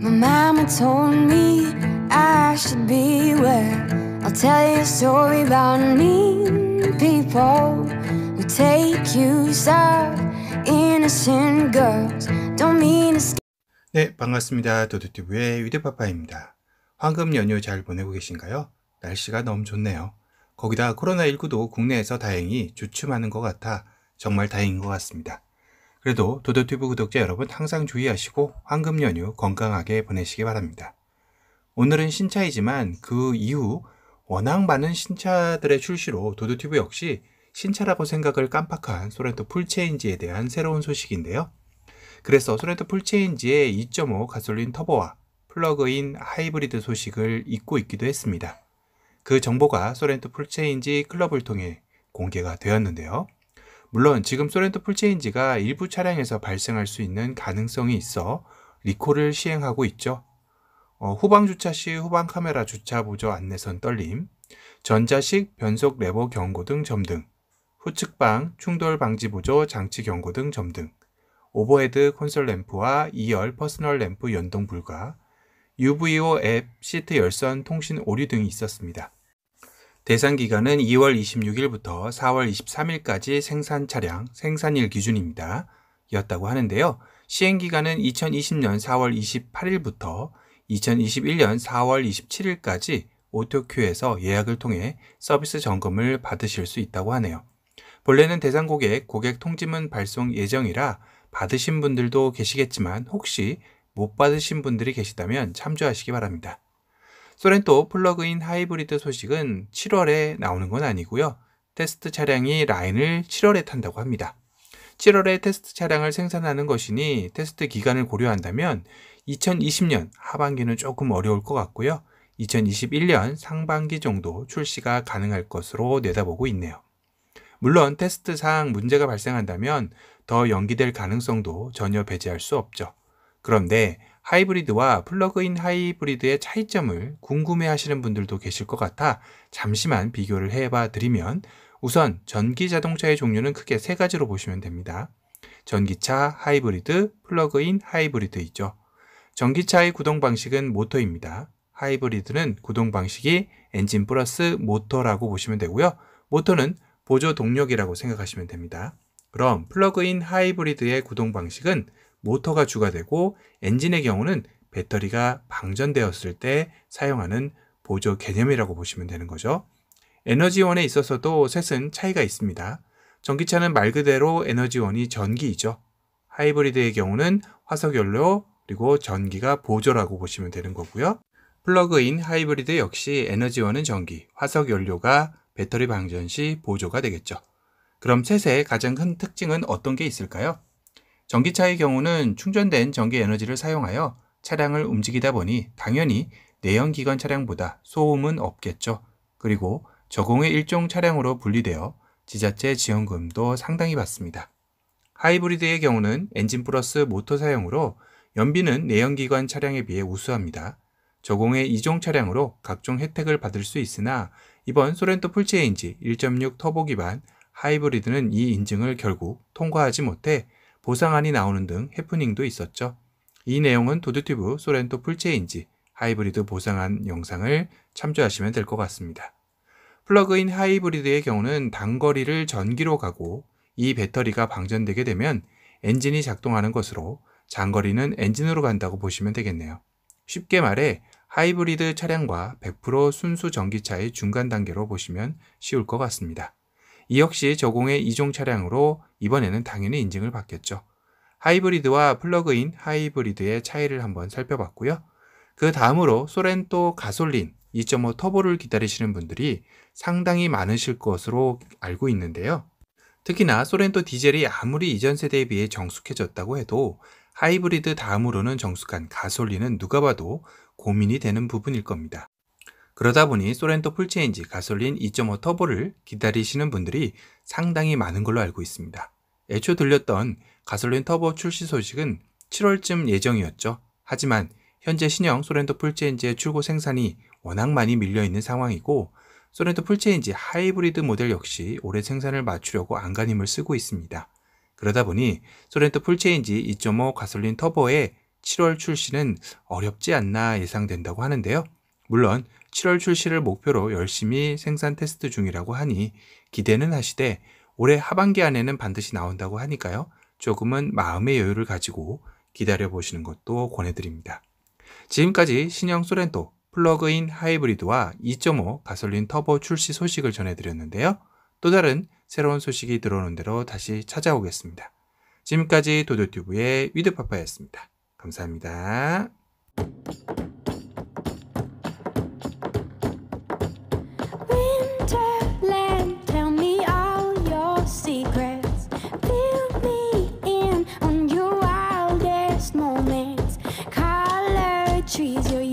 My mama told me I should beware. I'll tell you a story about mean people who take use of innocent girls. Don't mean to. 네, 반갑습니다. 도도튜브의 위드파파입니다. 황금 연휴 잘 보내고 계신가요? 날씨가 너무 좋네요. 거기다 코로나19도 국내에서 다행히 주춤하는 것 같아 정말 다행인 것 같습니다. 그래도 도도튜브 구독자 여러분 항상 주의하시고 황금 연휴 건강하게 보내시기 바랍니다. 오늘은 신차이지만 그 이후 워낙 많은 신차들의 출시로 도도튜브 역시 신차라고 생각을 깜빡한 소렌토 풀체인지에 대한 새로운 소식인데요. 그래서 소렌토 풀체인지의 2.5 가솔린 터보와 플러그인 하이브리드 소식을 잊고 있기도 했습니다. 그 정보가 소렌토 풀체인지 클럽을 통해 공개가 되었는데요. 물론 지금 소렌토 풀체인지가 일부 차량에서 발생할 수 있는 가능성이 있어 리콜을 시행하고 있죠. 후방 주차 시 후방 카메라 주차 보조 안내선 떨림, 전자식 변속 레버 경고 등 점등, 후측방 충돌 방지 보조 장치 경고 등 점등, 오버헤드 콘솔 램프와 2열 퍼스널 램프 연동 불가, UVO 앱 시트 열선 통신 오류 등이 있었습니다. 대상 기간은 2월 26일부터 4월 23일까지 생산 차량, 생산일 기준입니다. 였다고 하는데요. 시행 기간은 2020년 4월 28일부터 2021년 4월 27일까지 오토큐에서 예약을 통해 서비스 점검을 받으실 수 있다고 하네요. 본래는 대상 고객 통지문 발송 예정이라 받으신 분들도 계시겠지만 혹시 못 받으신 분들이 계시다면 참조하시기 바랍니다. 소렌토 플러그인 하이브리드 소식은 7월에 나오는 건 아니고요. 테스트 차량이 라인을 7월에 탄다고 합니다. 7월에 테스트 차량을 생산하는 것이니 테스트 기간을 고려한다면 2020년 하반기는 조금 어려울 것 같고요. 2021년 상반기 정도 출시가 가능할 것으로 내다보고 있네요. 물론 테스트상 문제가 발생한다면 더 연기될 가능성도 전혀 배제할 수 없죠. 그런데 하이브리드와 플러그인 하이브리드의 차이점을 궁금해 하시는 분들도 계실 것 같아 잠시만 비교를 해봐 드리면 우선 전기 자동차의 종류는 크게 세 가지로 보시면 됩니다. 전기차, 하이브리드, 플러그인 하이브리드이죠. 전기차의 구동 방식은 모터입니다. 하이브리드는 구동 방식이 엔진 플러스 모터라고 보시면 되고요. 모터는 보조 동력이라고 생각하시면 됩니다. 그럼 플러그인 하이브리드의 구동 방식은 모터가 주가 되고 엔진의 경우는 배터리가 방전되었을 때 사용하는 보조 개념이라고 보시면 되는 거죠. 에너지원에 있어서도 셋은 차이가 있습니다. 전기차는 말 그대로 에너지원이 전기이죠. 하이브리드의 경우는 화석연료 그리고 전기가 보조라고 보시면 되는 거고요. 플러그인 하이브리드 역시 에너지원은 전기, 화석연료가 배터리 방전 시 보조가 되겠죠. 그럼 셋의 가장 큰 특징은 어떤 게 있을까요? 전기차의 경우는 충전된 전기 에너지를 사용하여 차량을 움직이다 보니 당연히 내연기관 차량보다 소음은 없겠죠. 그리고 저공해 일종 차량으로 분리되어 지자체 지원금도 상당히 받습니다. 하이브리드의 경우는 엔진 플러스 모터 사용으로 연비는 내연기관 차량에 비해 우수합니다. 저공해 2종 차량으로 각종 혜택을 받을 수 있으나 이번 소렌토 풀체인지 1.6 터보 기반 하이브리드는 이 인증을 결국 통과하지 못해 보상안이 나오는 등 해프닝도 있었죠. 이 내용은 도도튜브 소렌토 풀체인지 하이브리드 보상안 영상을 참조하시면 될 것 같습니다. 플러그인 하이브리드의 경우는 단거리를 전기로 가고 이 배터리가 방전되게 되면 엔진이 작동하는 것으로 장거리는 엔진으로 간다고 보시면 되겠네요. 쉽게 말해 하이브리드 차량과 100% 순수 전기차의 중간 단계로 보시면 쉬울 것 같습니다. 이 역시 저공해 2종 차량으로 이번에는 당연히 인증을 받겠죠. 하이브리드와 플러그인 하이브리드의 차이를 한번 살펴봤고요. 그 다음으로 소렌토 가솔린 2.5 터보를 기다리시는 분들이 상당히 많으실 것으로 알고 있는데요. 특히나 소렌토 디젤이 아무리 이전 세대에 비해 정숙해졌다고 해도 하이브리드 다음으로는 정숙한 가솔린은 누가 봐도 고민이 되는 부분일 겁니다. 그러다 보니 소렌토 풀체인지 가솔린 2.5 터보를 기다리시는 분들이 상당히 많은 걸로 알고 있습니다. 애초 들렸던 가솔린 터보 출시 소식은 7월쯤 예정이었죠. 하지만 현재 신형 소렌토 풀체인지의 출고 생산이 워낙 많이 밀려있는 상황이고 소렌토 풀체인지 하이브리드 모델 역시 올해 생산을 맞추려고 안간힘을 쓰고 있습니다. 그러다 보니 소렌토 풀체인지 2.5 가솔린 터보의 7월 출시는 어렵지 않나 예상된다고 하는데요. 물론 7월 출시를 목표로 열심히 생산 테스트 중이라고 하니 기대는 하시되 올해 하반기 안에는 반드시 나온다고 하니까요. 조금은 마음의 여유를 가지고 기다려보시는 것도 권해드립니다. 지금까지 신형 소렌토 플러그인 하이브리드와 2.5 가솔린 터보 출시 소식을 전해드렸는데요. 또 다른 새로운 소식이 들어오는 대로 다시 찾아오겠습니다. 지금까지 도도튜브의 위드파파였습니다. 감사합니다. Winterland, tell me all your secrets. Fill me in on your wildest moments. Colored trees, your